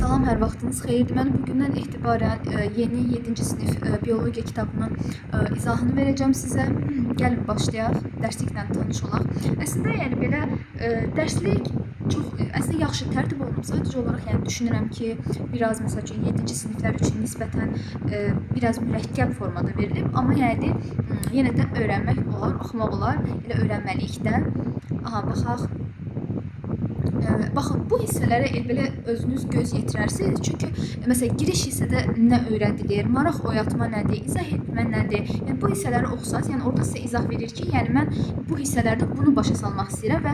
Salam, hər vaxtınız xeyirdir. Mən bugündən etibarən yeni 7-ci sinif biologiya kitabının izahını verəcəm sizə. Gəlin başlayaq, dərsliklə tanış olaq. Əslində yəni belə dərslik əslində yaxşı tərtib olunub. Sadəcə olaraq yəni düşünürəm ki, biraz məsəl üçün 7-ci siniflər üçün nisbətən biraz mürəkkəb formada verilib, amma yəni yenə də öyrənmək olar, oxumaq olar, elə öyrənməliyik də. Aha, baxaq. Baxın, bu hissələrə belə özünüz göz yetirərsiniz. Çünki məsələn giriş hissədə nə öyrədilir, maraq oyatma nədir, izah etmə nədir? Yəni bu hissələri oxusaz, yəni orada sizə izah verir ki, yəni mən bu hissələrdə bunu başa salmaq istəyirəm və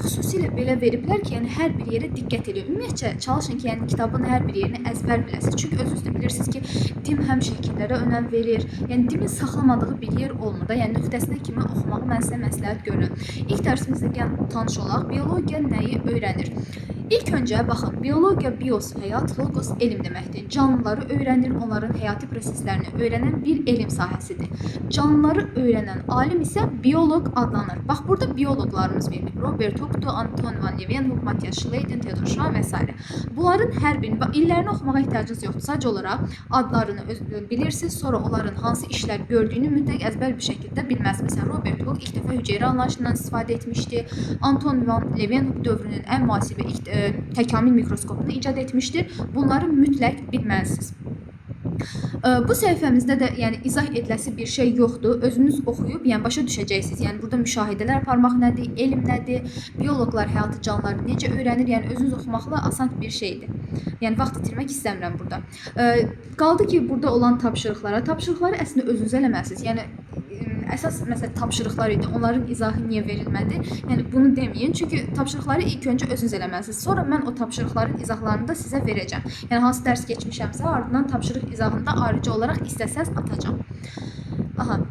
xüsusilə belə veriblər ki, yəni hər bir yerə diqqət edin. Ümumiyyətcə çalışın ki, yəni kitabın hər bir yerini əzbər biləsiniz. Çünki özünüz də bilirsiniz ki, dim həm şəkillərə önəm verir. Yəni dimin saxlamadığı bir yer olmur da. Yəni nöqtəsinə kimi oxumağı mən sizə məsləhət görürəm. İlk dərsimizdə gəlin tanış olaq. Biologiya nəyi öyrənir? İlk öncə baxın, biologiya, bios, həyat, logos elm deməkdir. Canlıları öyrənir, onların həyati proseslərini öyrənən bir elm sahəsidir. Canlıları öyrənən alim isə bioloq adlanır. Bax, burada bioloqlarımız verilir. Robert Hooke, Anton van Leeuwenhoek, Matthias Schleiden, Theodor Schwann və s. Bunların hər birini, illərini oxumağa ehtiyacınız yoxdur. Sadəcə olaraq adlarını bilirsiniz, sonra onların hansı işlər gördüyünü mütləq əzbər bir şəkildə bilməlisiniz. Məsələn, Robert Hooke ilk dəfə hüceyrə anlayışından istifadə etmişdi. Anton van Leeuwenhoek dövrünün ən müasir və təkamül mikroskopunu icad etmişdir. Bunları mütləq bilməlisiniz. Bu səhifəmizdə də yəni izah ediləsi bir şey yoxdur. Özünüz oxuyub, yəni başa düşəcəksiniz. Yəni burada müşahidələr aparmaq nədir, elm nədir, bioloqlar həyatı canlıları necə öyrənir, yəni özünüz oxumaqla asan bir şeydir. Yəni vaxt itirmək istəmirəm burada. Qaldı ki, burada olan tapşırıqları əslində özünüz eləməlisiniz. Yəni əsas məsələ tapşırıqlar idi. Onların izahı niyə verilmədi? Yəni bunu deməyin. Çünki tapşırıqları ilk öncə özünüz eləməlisiniz. Sonra mən o tapşırıqların izahlarını da sizə verəcəm. Yəni hansı dərs keçmişəmsə, ardından tapşırıq izahını da ayrıca olaraq istəsəz atacağam. Aha.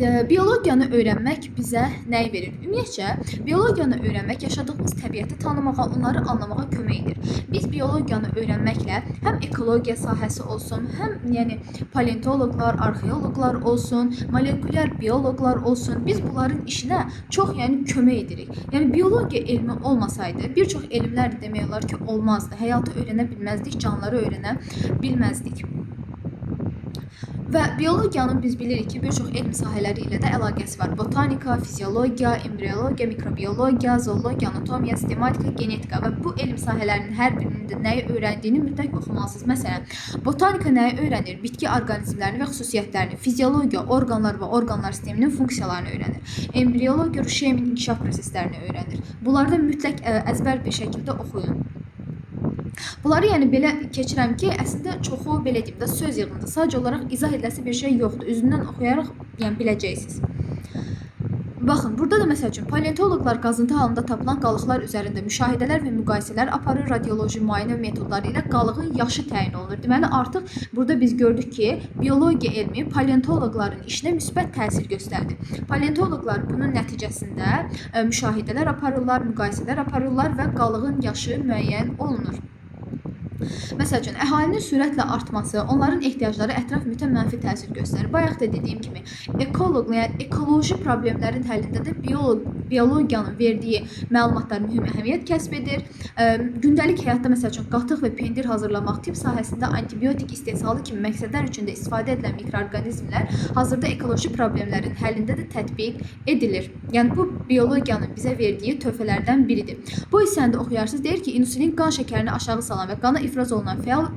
Biologiyanı öyrənmək bizə nəyi verir? Ümumiyyətcə, biologiyanı öyrənmək yaşadığımız təbiəti tanımağa, onları anlamağa kömək edir. Biz biologiyanı öyrənməklə həm ekologiya sahəsi olsun, həm yəni paleontoloqlar, arxeoloqlar olsun, molekulyar bioloqlar olsun, biz bunların işinə çox yəni kömək edirik. Yəni biologiya elmi olmasaydı, bir çox elmlər də demək olar ki, olmazdı. Həyatı öyrənə bilməzdik, canlıları öyrənə bilməzdik. Və biologiyanın biz bilirik ki, bir çox elm sahələri ilə də əlaqəsi var. Botanika, fiziologiya, embriologiya, mikrobiologiya, zoologiya, anatomiya, sistematika, genetika və bu elm sahələrinin hər birinin də nəyi öyrəndiyini mütləq oxumalısınız. Məsələn, botanika nəyi öyrənir? Bitki orqanizmlərini və xüsusiyyətlərini, fiziologiya orqanlar və orqanlar sisteminin funksiyalarını öyrənir. Embriologiya rüşemin inkişaf proseslərini öyrənir. Bunları da mütləq əzbər bir şəkildə oxuyun. Bunları yəni belə keçirəm ki, əslində çoxu belə deyim də söz yığınında. Sadəcə olaraq izah ediləsi bir şey yoxdur. Üzündən oxuyaraq yəni biləcəksiniz. Baxın, burada da məsəl üçün paleontoloqlar qazıntı halında tapılan qalıqlar üzərində müşahidələr və müqayisələr aparır, radioloji müayinə metodları ilə qalığın yaşı təyin olunur. Deməli, artıq burada biz gördük ki, biologiya elmi paleontoloqların işinə müsbət təsir göstərdi. Paleontoloqlar bunun nəticəsində müşahidələr aparırlar, müqayisələr aparırlar və qalığın yaşı müəyyən olunur. Məsəl üçün, əhalinin sürətlə artması, onların ehtiyacları ətraf mühitə mənfi təsir göstərir. Bayaq da dediyim kimi, yəni ekoloji problemlərin həllində də biologiyanın verdiyi məlumatlar mühüm əhəmiyyət kəsb edir. Gündəlik həyatda məsəl üçün qatıq və pendir hazırlamaq, tibb sahəsində antibiotik istehsalı kimi məqsədlər üçün də istifadə edilən mikroorqanizmlər hazırda ekoloji problemlərin həllində də tətbiq edilir. Yəni bu biologiyanın bizə verdiyi töhfələrdən biridir. Bu hissəni də oxuyarsınız, deyir ki, insulin qan şəkərini aşağı salan və qana ifraz olunan fəal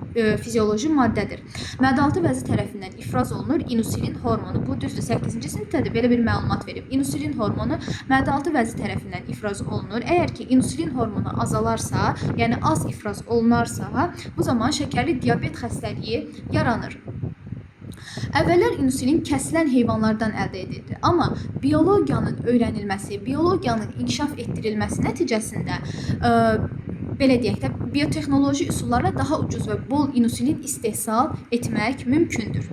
fizioloji maddədir. Mədalatı vəzi tərəfindən ifraz olunur insulin hormonu. Bu düzdür, 8-ci sinifdə də belə bir məlumat verib. İnsulin hormonu mədalatı vəzi tərəfindən ifraz olunur. Əgər ki, insulin hormonu azalarsa, yəni az ifraz olunarsa, bu zaman şəkərli diabet xəstəliyi yaranır. Əvvəllər insulin kəsilən heyvanlardan əldə edildi. Amma biologiyanın öyrənilməsi, biologiyanın inkişaf etdirilməsi nəticəsində belə deyək də, biotexnoloji üsullarla daha ucuz və bol insulin istehsal etmək mümkündür.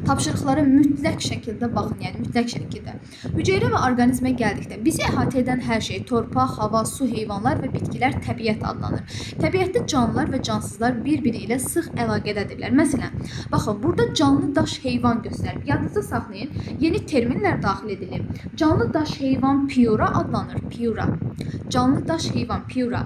Tapşırıqlara mütləq şəkildə baxın, yəni mütləq şəkildə. Hüceyrə və orqanizmə gəldikdə bizi əhatə edən hər şey, torpaq, hava, su, heyvanlar və bitkilər təbiət adlanır. Təbiətdə canlılar və cansızlar bir-biri ilə sıx əlaqədədirlər. Məsələn, baxın, burada canlı daş heyvan göstərilib. Yadınızda saxlayın, yeni terminlər daxil edilib. Canlı daş heyvan piura adlanır. Piura. Canlı daş heyvan piura.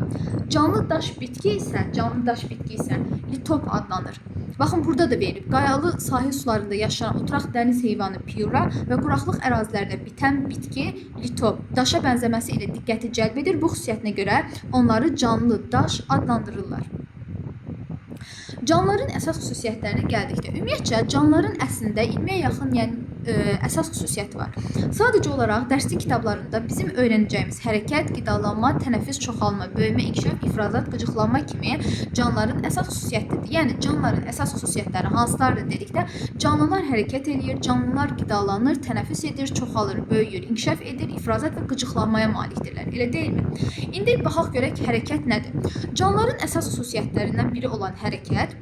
Canlı daş bitki isə litop adlanır. Baxın, burada da verilib. Qayalı sahil sularında yaşayan oturaq dəniz heyvanı piura və quraqlıq ərazilərdə bitən bitki litop. Daşa bənzəməsi ilə diqqəti cəlb edir. Bu xüsusiyyətinə görə onları canlı daş adlandırırlar. Canlıların əsas xüsusiyyətlərinə gəldikdə, ümumiyyətcə canlıların əslində 20-yə yaxın, əsas xüsusiyyəti var. Sadəcə olaraq dərslik kitablarında bizim öyrənəcəyimiz hərəkət, qidalanma, tənəffüs, çoxalma, böyümə, inkişaf, ifrazat, qıcıqlanma kimi canlıların əsas xüsusiyyətidir. Yəni canlıların əsas xüsusiyyətləri hansılardır dedikdə, canlılar hərəkət edir, canlılar qidalanır, tənəffüs edir, çoxalır, böyüyür, inkişaf edir, ifrazat və qıcıqlanmaya malikdirlər. Elə deyilmi? İndi baxaq görək hərəkət nədir? Canlıların əsas xüsusiyyətlərindən biri olan hərəkət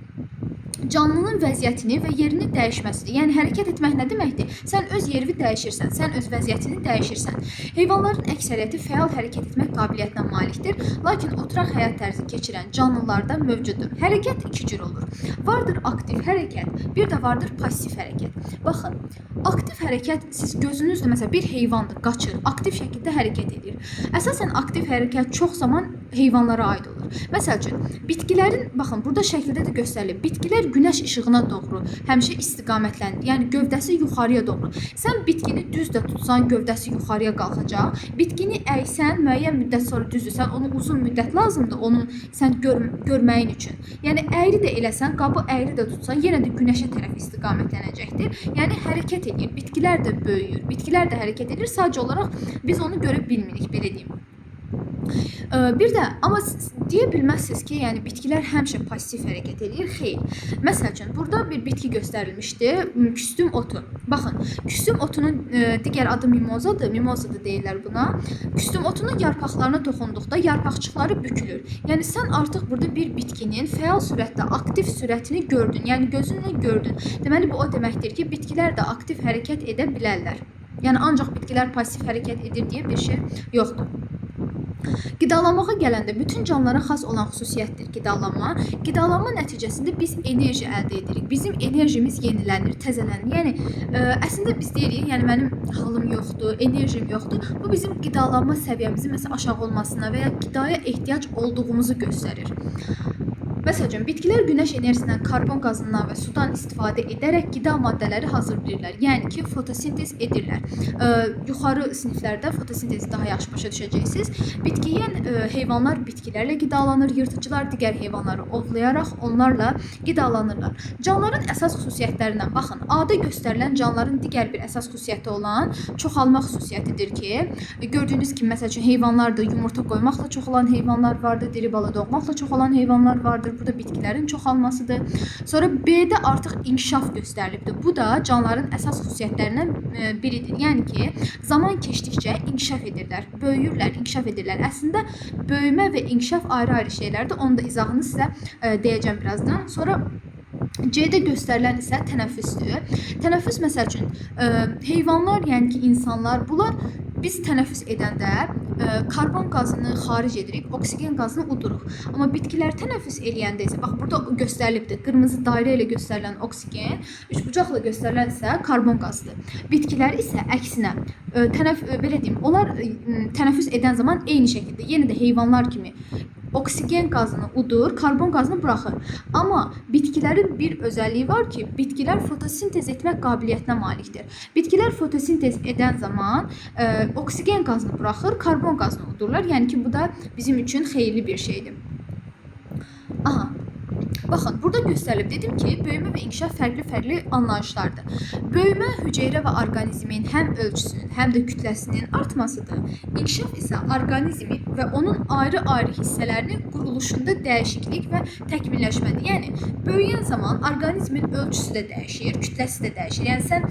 canlının vəziyyətini və yerini dəyişməsidir. Yəni hərəkət etmək nə deməkdir? Sən öz yerini dəyişirsən, sən öz vəziyyətini dəyişirsən. Heyvanların əksəriyyəti fəal hərəkət etmək qabiliyyətinə malikdir, lakin oturaq həyat tərzi keçirən canlılarda mövcuddur. Hərəkət iki cür olur. Vardır aktiv hərəkət, bir də vardır passiv hərəkət. Baxın, aktiv hərəkət siz gözünüzlə məsələn bir heyvandır, qaçır, aktiv şəkildə hərəkət edir. Əsasən aktiv hərəkət çox zaman heyvanlara aid olur. Məsəl üçün, bitkilərin, baxın, burada şəkildə də göstərilib. Bitkilər günəş işığına doğru həmişə istiqamətlənir. Yəni gövdəsi yuxarıya doğru. Sən bitkini düz də tutsan, gövdəsi yuxarıya qalxacaq. Bitkini əysən, müəyyən müddət sonra düzdürsən, onu uzun müddət lazımdır, onu sən görməyin üçün. Yəni əyri də eləsən, qabı əyri də tutsan, yenə də günəşə tərəf istiqamətlənəcəkdir. Yəni hərəkət edir. Bitkilər də böyüyür. Bitkilər də hərəkət edir. Sadəcə olaraq biz onu görə bilmirik, belə deyim. Bir də, amma deyə bilməzsiniz ki, yəni bitkilər həmişə pasiv hərəkət edir. Xeyr. Məsəl üçün, burada bir bitki göstərilmişdi, küstüm otu. Baxın, küstüm otunun digər adı mimozadır, mimoza da deyirlər buna. Küstüm otunun yarpaqlarına toxunduqda yarpaqçıqları bükülür. Yəni sən artıq burada bir bitkinin fəal sürətdə, aktiv sürətini gördün, yəni gözünlə gördün. Deməli, bu o deməkdir ki, bitkilər də aktiv hərəkət edə bilərlər. Yəni ancaq bitkilər pasiv hərəkət edir deyə bir şey yoxdur. Qidalanmağa gələndə bütün canlılara xas olan xüsusiyyətdir qidalanma. Qidalanma nəticəsində biz enerji əldə edirik. Bizim enerjimiz yenilənir, təzələnir. Yəni əslində biz deyirik, yəni mənim halım yoxdur, enerjim yoxdur. Bu bizim qidalanma səviyyəmizin məsələn aşağı olmasına və ya qidaya ehtiyac olduğumuzu göstərir. Məsələn, bitkilər günəş enerjisindən, karbon qazından və sudan istifadə edərək qida maddələri hazırlayırlar. Yəni ki, fotosintez edirlər. Yuxarı siniflərdə fotosintezi daha yaxşı başa düşəcəksiniz. Bitkiyən heyvanlar bitkilərlə qidalanır, yırtıcılar digər heyvanları ovlayaraq onlarla qidalanırlar. Canlıların əsas xüsusiyyətlərindən baxın. A-da göstərilən canlıların digər bir əsas xüsusiyyəti olan çoxalma xüsusiyyətidir ki, gördüyünüz kimi məsəl üçün heyvanlarda yumurta qoymaqla çoxalan heyvanlar vardır, diri bala doğmaqla çoxalan heyvanlar vardır. Burada bitkilərin çoxalmasıdır. Sonra B-də artıq inkişaf göstərilibdir. Bu da canlıların əsas xüsusiyyətlərindən biridir. Yəni ki, zaman keçdikcə inkişaf edirlər, böyüyürlər, inkişaf edirlər. Əslində böyümə və inkişaf ayrı-ayrı şeylərdir. Onun da izahını sizə deyəcəm birazdan. Sonra C-də göstərilən isə tənəffüsdür. Tənəffüs məsəl üçün heyvanlar, yəni ki, insanlar, bunlar biz tənəffüs edəndə karbon qazını xaric edirik, oksigen qazını uduruq. Amma bitkilər tənəffüs eləyəndə isə, bax burada göstərilibdir, qırmızı dairə ilə göstərilən oksigen, üçbucaqla göstərilən isə karbon qazıdır. Bitkilər isə əksinə, belə deyim, onlar tənəffüs edən zaman eyni şəkildə, yenə də heyvanlar kimi oksigen qazını udur, karbon qazını buraxır. Amma bitkilərin bir özəlliyi var ki, bitkilər fotosintez etmək qabiliyyətinə malikdir. Bitkilər fotosintez edən zaman oksigen qazını buraxır, karbon qazını udurlar. Yəni ki, bu da bizim üçün xeyirli bir şeydir. Aha. Baxın, burada göstərilib, dedim ki, böyümə və inkişaf fərqli anlayışlardır. Böyümə hüceyrə və orqanizmin həm ölçüsünün, həm də kütləsinin artmasıdır. İnkişaf isə orqanizmi və onun ayrı-ayrı hissələrinin quruluşunda dəyişiklik və təkmilləşmədir. Yəni, böyüyən zaman orqanizmin ölçüsü də dəyişir, kütləsi də dəyişir. Yəni, sən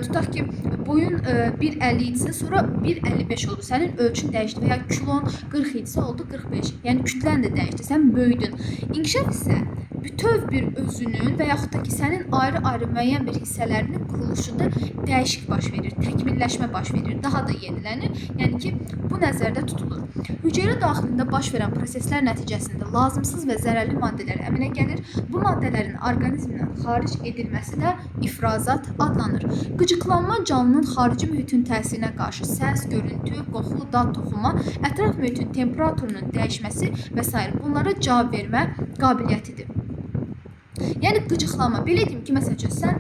tutaq ki, boyun 1.50 idisə, sonra 1.55 oldu. Sənin ölçün dəyişdi və ya kilon 40 idisə oldu 45. Yəni, kütlən də dəyişdi, sən böyüdün. İnkişaf isə bütöv bir özünün və yaxud da ki, sənin ayrı-ayrı müəyyən bir hissələrinin quruluşunda dəyişik baş verir, təkmilləşmə baş verir, daha da yenilənir. Yəni ki, bu nəzərdə tutulur. Hüceyrə daxilində baş verən proseslər nəticəsində lazımsız və zərərli maddələr əmələ gəlir. Bu maddələrin orqanizmdən xaric edilməsi də ifrazat adlanır. Qıcıqlanma canlının xarici mühitin təsirinə qarşı səs, görüntü, qoxu, dad, toxunma, ətraf mühitin temperaturunun dəyişməsi və s. bunlara cavab vermə qabiliyyətidir. Yəni qıcıqlanma. Belə deyim ki, məsəl üçün sən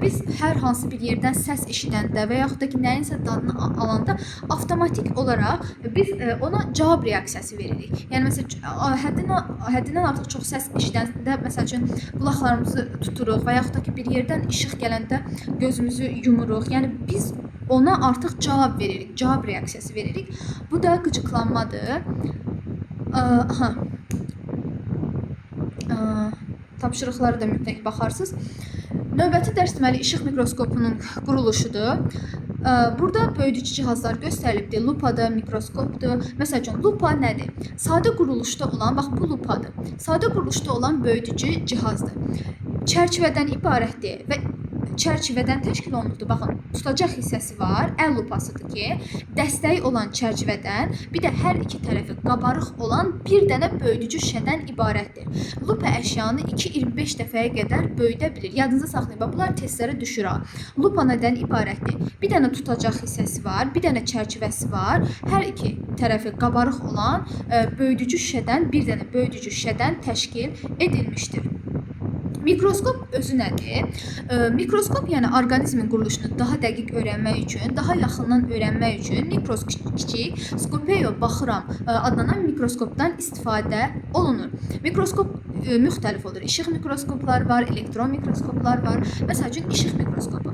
biz hər hansı bir yerdən səs eşidəndə və yaxud da ki, nəyinsə dadını alanda avtomatik olaraq biz ona cavab reaksiyası veririk. Yəni məsələn həddindən artıq çox səs eşidəndə məsəl üçün qulaqlarımızı tuturuq və yaxud da ki, bir yerdən işıq gələndə gözümüzü yumuruq. Yəni biz ona artıq cavab veririk, cavab reaksiyası veririk. Bu da qıcıqlanmadır. Tapşırıqları da mütləq baxarsınız. Növbəti dərs deməli işıq mikroskopunun quruluşudur. Burada böyüdücü cihazlar göstərilibdir. Lupadır, mikroskopdur. Məsəl üçün lupa nədir? Sadə quruluşda olan, bax bu lupadır. Sadə quruluşda olan böyüdücü cihazdır. Çərçivədən ibarətdir və çərçivədən təşkil olunubdur. Baxın, tutacaq hissəsi var, əl lupasıdır ki, dəstəyi olan çərçivədən, bir də hər iki tərəfi qabarıq olan bir dənə böyüdücü şüşədən ibarətdir. Lupa əşyanı 2-25 dəfəyə qədər böyüdə bilir. Yadınıza saxlayın, bunlar testlərə düşür. Lupa nədən ibarətdir? Bir dənə tutacaq hissəsi var, bir dənə çərçivəsi var, hər iki tərəfi qabarıq olan böyüdücü şüşədən, bir dənə böyüdücü şüşədən təşkil edilmişdir. Mikroskop özü nədir? Mikroskop yəni orqanizmin quruluşunu daha dəqiq öyrənmək üçün, daha yaxından öyrənmək üçün mikroskopik Skopeo baxıram adlanan mikroskopdan istifadə olunur. Mikroskop müxtəlif olur. İşıq mikroskoplar var, elektron mikroskoplar var. Məsəl üçün işıq mikroskopu.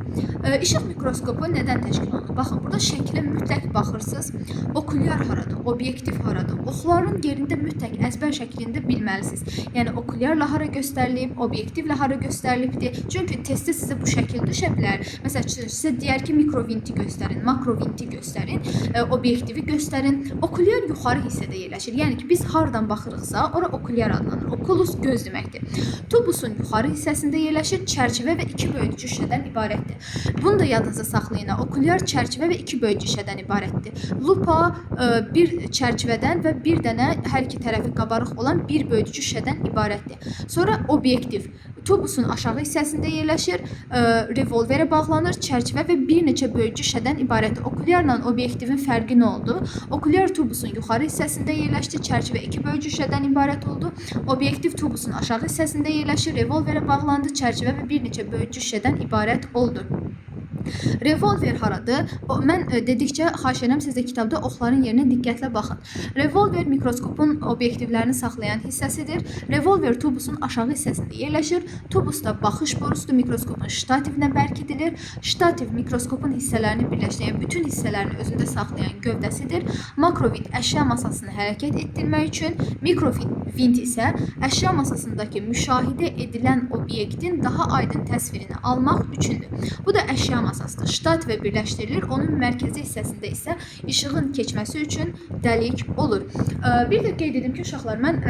İşıq mikroskopu nədən təşkil olunur? Baxın, burada şəklə mütləq baxırsınız. Okulyar haradır, obyektiv haradır? Oxların yerində mütləq əzbər şəklində bilməlisiniz. Yəni okulyarla hara göstərilib, obyektivlə hara göstərilibdir. Çünki testdə sizə bu şəkil düşə bilər. Məsəl üçün sizə deyər ki, mikrovinti göstərin, makrovinti göstərin, obyektivi göstərin. Okulyar yuxarı hissədə yerləşir. Yəni ki, biz hardan baxırıqsa, ora okulyar adlanır. Okulus göz deməkdir. Tubusun yuxarı hissəsində yerləşir, çərçivə və iki böyüdücü şüşədən ibarətdir. Bunu da yadınıza saxlayın. Okulyar çərçivə və iki böyüdücü şüşədən ibarətdir. Lupa bir çərçivədən və bir dənə hər iki tərəfi qabarıq olan bir böyüdücü şüşədən ibarətdir. Sonra obyektiv. Tubusun aşağı hissəsində yerləşir, revolverə bağlanır, çərçivə və bir neçə böyüdücü şüşədən ibarətdir. Okulyarla obyektivin fərqi nə oldu? Okulyar tubusun yuxarı hissəsində yerləşdi, çərçivə iki böyüdücü şüşədən ibarət oldu. Obyektiv tubusun aşağı hissəsində yerləşir, revolverə bağlandı, çərçivə və bir neçə böyüdücü şüşədən ibarət oldu. Revolver haradır? Mən dedikcə xahiş edirəm siz də kitabda oxların yerinə diqqətlə baxın. Revolver mikroskopun obyektivlərini saxlayan hissəsidir. Revolver tubusun aşağı hissəsində yerləşir. Tubusda baxış borusudur, mikroskopun ştativinə bərk edilir. Ştativ mikroskopun hissələrini birləşdirən, bütün hissələrini özündə saxlayan gövdəsidir. Makrovint əşya masasını hərəkət etdirmək üçün, mikrovint isə əşya masasındakı müşahidə edilən obyektin daha aydın təsvirini almaq üçündür. Bu da əşya masasıdır. Ştat və birləşdirilir. Onun mərkəzi hissəsində isə işığın keçməsi üçün dəlik olur. Bir də qeyd edim ki, uşaqlar, mən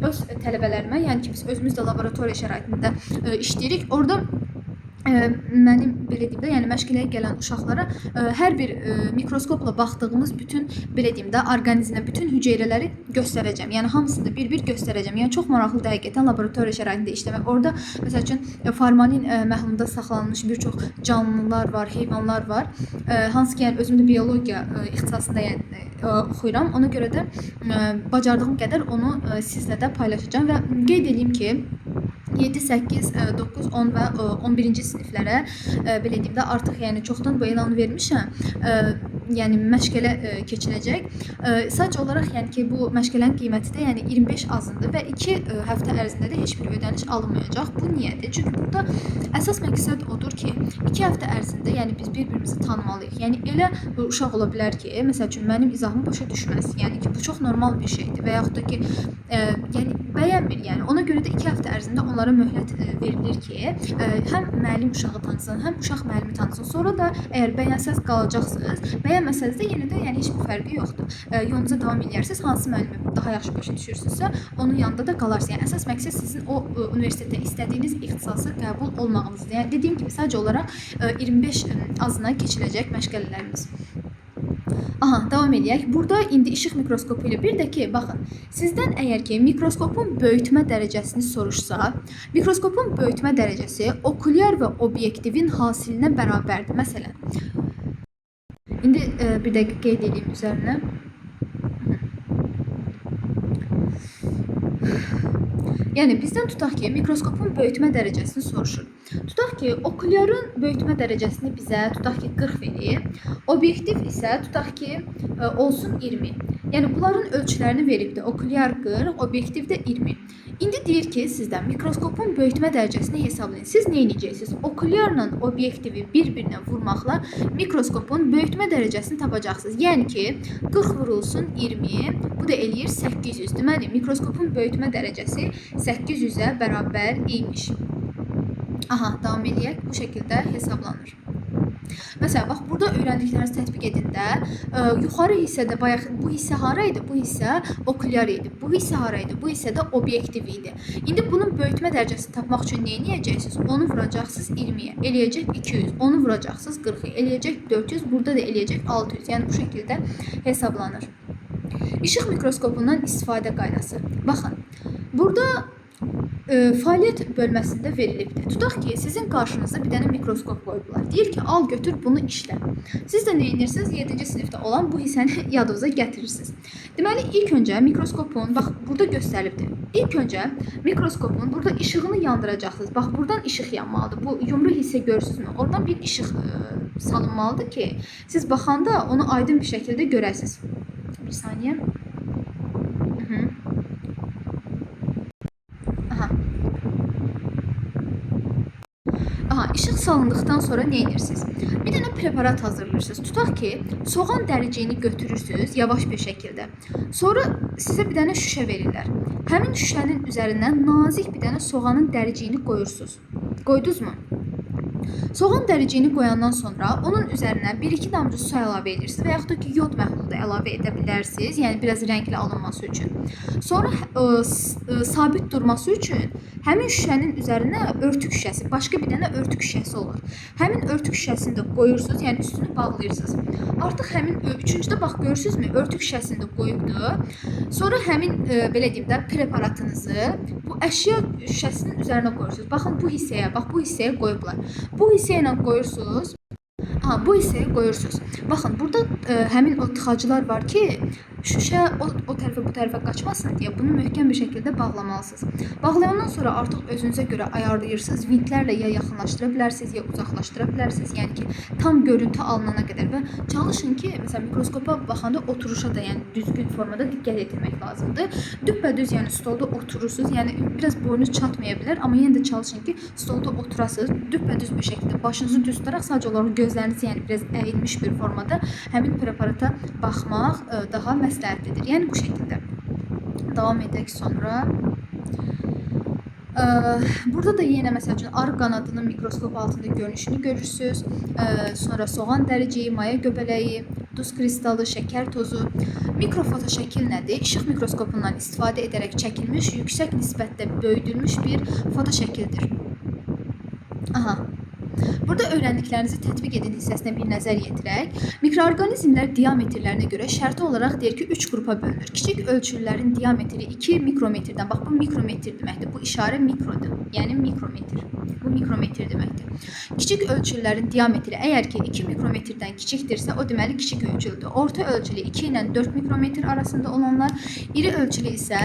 öz tələbələrimə, yəni ki, biz özümüz də laboratoriya şəraitində işləyirik. Orada mənim belə deyim də, yəni məşqiləyə gələn uşaqlara hər bir mikroskopla baxdığımız bütün belə deyim də orqanizmə, bütün hüceyrələri göstərəcəm. Yəni hamısını da bir-bir göstərəcəm. Yəni çox maraqlı həqiqətən laboratoriya şəraitində işləmək. Orada məsəl üçün formalin məhlumunda saxlanılmış bir çox canlılar var, heyvanlar var. Hansı ki, yəni özüm də biologiya ixtisasında yəni oxuyuram. Ona görə də bacardığım qədər onu sizlə də paylaşacağam və qeyd edeyim ki, 7, 8, 9, 10 və 11-ci siniflərə belə deyim də artıq yəni çoxdan bu elanı vermişəm. Yəni məşqələ keçiləcək. Sadəcə olaraq yəni ki, bu məşqələrin qiyməti də yəni 25 azındır və 2 həftə ərzində də heç bir ödəniş alınmayacaq. Bu niyyədir? Çünki burada əsas məqsəd odur ki, 2 həftə ərzində yəni biz bir-birimizi tanımalıyıq. Yəni elə uşaq ola bilər ki, məsəl üçün mənim izahımı başa düşməz. Yəni ki, bu çox normal bir şeydir və yaxud da ki, yəni bəyənmir. Yəni ona görə də 2 həftə ərzində onlara möhlət verilir ki, həm müəllim uşağı tanısın, həm uşaq müəllimi tanısın. Sonra da əgər bəyənsəz qalacaqsınız, bəyənməsəz də yenə də yəni heç bir fərqi yoxdur. Yolunuza davam edərsiniz. Hansı müəllimi daha yaxşı başa düşürsünüzsə, onun yanında da qalarsınız. Yəni əsas məqsəd sizin o universitetdə istədiyiniz ixtisasa qəbul olmağınızdır. Yəni dediyim kimi sadəcə olaraq 25 azına keçiləcək məşğələlərimiz. Aha, davam edək. Burada indi işıq mikroskopu ilə bir də ki, baxın, sizdən əgər ki mikroskopun böyütmə dərəcəsini soruşsa, mikroskopun böyütmə dərəcəsi okulyar və obyektivin hasilinə bərabərdir. Məsələn, indi bir dəqiqə qeyd edeyim üzərinə. Yəni bizdən tutaq ki, mikroskopun böyütmə dərəcəsini soruşur. Tutaq ki, okulyarın böyütmə dərəcəsini bizə tutaq ki 40 verir. Obyektiv isə tutaq ki olsun 20. Yəni bunların ölçülərini veribdir. Okulyar 40, obyektiv də 20. İndi deyir ki, sizdən mikroskopun böyütmə dərəcəsini hesablayın. Siz nə edəcəksiniz? Okulyarla obyektivi bir-birinə vurmaqla mikroskopun böyütmə dərəcəsini tapacaqsınız. Yəni ki, 40 vurulsun 20, bu da eləyir 800. Deməli, mikroskopun böyütmə dərəcəsi 800-ə bərabər imiş. Aha, davam edək. Bu şəkildə hesablanır. Məsələn, bax, burada öyrəndiklərinizi tətbiq edində, yuxarı hissədə bayaq bu hissə hara idi? Bu hissə okulyar idi. Bu hissə hara idi? Bu hissə də obyektiv idi. İndi bunun böyütmə dərəcəsini tapmaq üçün nə edəcəksiniz? Onu vuracaqsınız 20-yə, eləyəcək 200. Onu vuracaqsınız 40-ya, eləyəcək 400. Burada da eləyəcək 600. Yəni bu şəkildə hesablanır. İşıq mikroskopundan istifadə qaydası. Baxın, burada fəaliyyət bölməsində verilibdir. Tutaq ki, sizin qarşınızda bir dənə mikroskop qoydular. Deyir ki, al götür bunu işlə. Siz də nə edirsiniz? 7-ci sinifdə olan bu hissəni yadınıza gətirirsiniz. Deməli, ilk öncə mikroskopun, bax, burada göstərilibdir. İlk öncə mikroskopun burada işığını yandıracaqsınız. Bax, buradan işıq yanmalıdır. Bu yumru hissə görürsünüzmü? Oradan bir işıq salınmalıdır ki, siz baxanda onu aydın bir şəkildə görəsiniz. Bir saniyə. İşıq salındıqdan sonra nə edirsiniz? Bir dənə preparat hazırlayırsınız. Tutaq ki, soğan dəriciyini götürürsünüz yavaş bir şəkildə. Sonra sizə bir dənə şüşə verirlər. Həmin şüşənin üzərindən nazik bir dənə soğanın dəriciyini qoyursunuz. Qoydunuzmu? Soğan dəriciyini qoyandan sonra onun üzərinə 1-2 damcı su əlavə edirsiniz və yaxud da ki, yod məhlulu da əlavə edə bilərsiniz. Yəni biraz rəngli alınması üçün. Sonra sabit durması üçün həmin şüşənin üzərinə örtük şüşəsi, başqa bir dənə örtük şüşəsi olur. Həmin örtük şüşəsini də qoyursunuz, yəni üstünü bağlayırsınız. Artıq həmin üçüncüdə bax görürsünüzmü? Örtük şüşəsini də qoyubdur. Sonra həmin belə deyim də preparatınızı bu əşya şüşəsinin üzərinə qoyursunuz. Baxın bu hissəyə, bax bu hissəyə qoyublar. Bu hissəyə ilə qoyursunuz. Bu hissəyə qoyursunuz. Baxın, burada həmin o tıxacılar var ki, şüşə o tərəfə bu tərəfə qaçmasın deyə bunu möhkəm bir şəkildə bağlamalısınız. Bağlayandan sonra artıq özünüzə görə ayarlayırsınız. Vintlərlə ya yaxınlaşdıra bilərsiniz, ya uzaqlaşdıra bilərsiniz. Yəni ki, tam görüntü alınana qədər və çalışın ki, məsələn, mikroskopa baxanda oturuşa da, yəni düzgün formada diqqət etmək lazımdır. Düppədüz, yəni stolda oturursunuz. Yəni biraz boyunuz çatmaya bilər, amma yenə də çalışın ki, stolda oturasınız. Düppədüz bir şəkildə başınızı düz tutaraq sadəcə olaraq gözlərinizi, yəni biraz əyilmiş bir formada həmin preparata baxmaq daha məsləhətlidir. Yəni bu şəkildə. Davam edək sonra. Burada da yenə məsəl üçün arı qanadının mikroskop altında görünüşünü görürsünüz. Sonra soğan dəriciyi, maya göbələyi, duz kristalı, şəkər tozu. Mikrofoto şəkil nədir? İşıq mikroskopundan istifadə edərək çəkilmiş, yüksək nisbətdə böyüdülmüş bir foto şəkildir. Aha. Burada öyrəndiklərinizi tətbiq edin hissəsinə bir nəzər yetirək. Mikroorqanizmlər diametrlərinə görə şərti olaraq deyir ki, 3 qrupa bölünür. Kiçik ölçülərin diametri 2 mikrometrdən. Bax, bu mikrometr deməkdir. Bu işarə mikrodur. Yəni mikrometr. Bu mikrometr deməkdir. Kiçik ölçülərin diametri əgər ki 2 mikrometrdən kiçikdirsə, o deməli kiçik ölçülüdür. Orta ölçülü 2 ilə 4 mikrometr arasında olanlar, iri ölçülü isə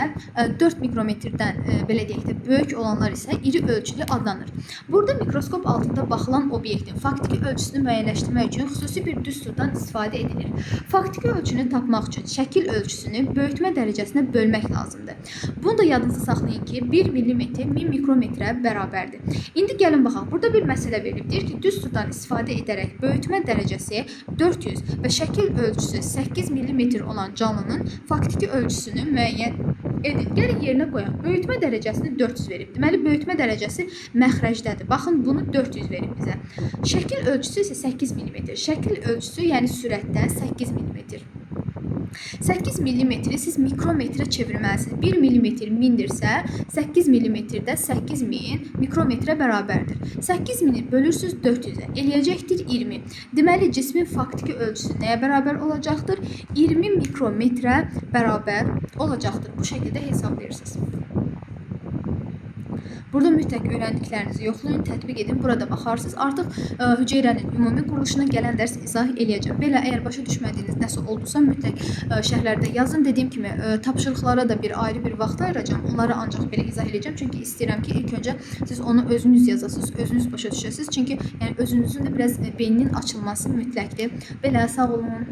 4 mikrometrdən belə deyək də böyük olanlar isə iri ölçülü adlanır. Burada mikroskop altında baxılan obyektin faktiki ölçüsünü müəyyənləşdirmək üçün xüsusi bir düsturdan istifadə edilir. Faktiki ölçünü tapmaq üçün şəkil ölçüsünü böyütmə dərəcəsinə bölmək lazımdır. Bunu da yadınızda saxlayın ki, 1 mm 1000 mikrometrə bərabərdir. İndi gəlin baxaq, burada bir məsələ verilib. Deyir ki, düsturdan istifadə edərək böyütmə dərəcəsi 400 və şəkil ölçüsü 8 mm olan canlının faktiki ölçüsünü müəyyən edin. Gəlin yerinə qoyaq. Böyütmə dərəcəsini 400 verib. Deməli böyütmə dərəcəsi məxrəcdədir. Baxın bunu 400 verib bizə. Şəkil ölçüsü isə 8 mm. Şəkil ölçüsü, yəni sürətdə 8 mm. 8 mm-i siz mikrometrə çevirməlisiniz. 1 mm 1000-dirsə, 8 mm-də 8000 mikrometrə bərabərdir. 8000-i bölürsüz 400-ə, eləyəcəkdir 20. Deməli, cismin faktiki ölçüsü nəyə bərabər olacaqdır? 20 mikrometrə bərabər olacaqdır. Bu şəkildə hesablayırsınız. Burada mütləq öyrəndiklərinizi yoxlayın, tətbiq edin, burada baxarsınız. Artıq hüceyrənin ümumi quruluşuna gələn dərs izah eləyəcəm. Belə, əgər başa düşmədiyiniz nəsə oldusa, mütləq şərhlərdə yazın. Dediyim kimi, tapşırıqlara da ayrı bir vaxt ayıracağım. Onları ancaq belə izah eləyəcəm. Çünki istəyirəm ki, ilk öncə siz onu özünüz yazasınız, özünüz başa düşəsiniz. Çünki yəni, özünüzün də biraz beyninin açılması mütləqdir. Belə, sağ olun.